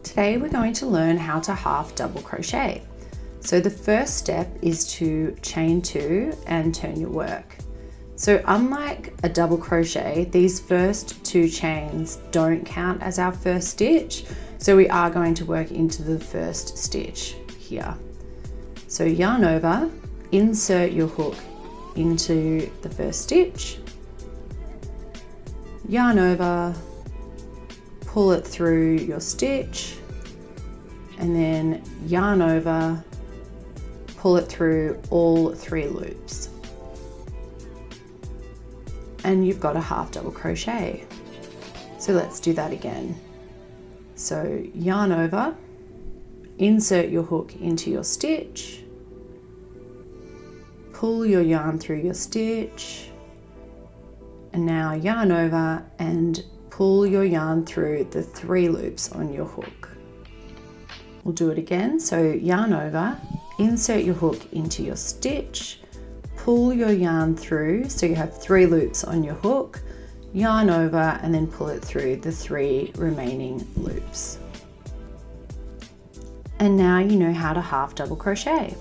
Today we're going to learn how to half double crochet. So the first step is to chain 2 and turn your work. So unlike a double crochet, these first 2 chains don't count as our first stitch. So we are going to work into the first stitch here. So yarn over, insert your hook into the first stitch, yarn over, pull it through your stitch, and then yarn over, pull it through all 3 loops. And you've got a half double crochet. So let's do that again. So yarn over, insert your hook into your stitch, pull your yarn through your stitch, and now yarn over and pull your yarn through the 3 loops on your hook. We'll do it again. So yarn over, insert your hook into your stitch, pull your yarn through so you have 3 loops on your hook, yarn over and then pull it through the 3 remaining loops. And now you know how to half double crochet.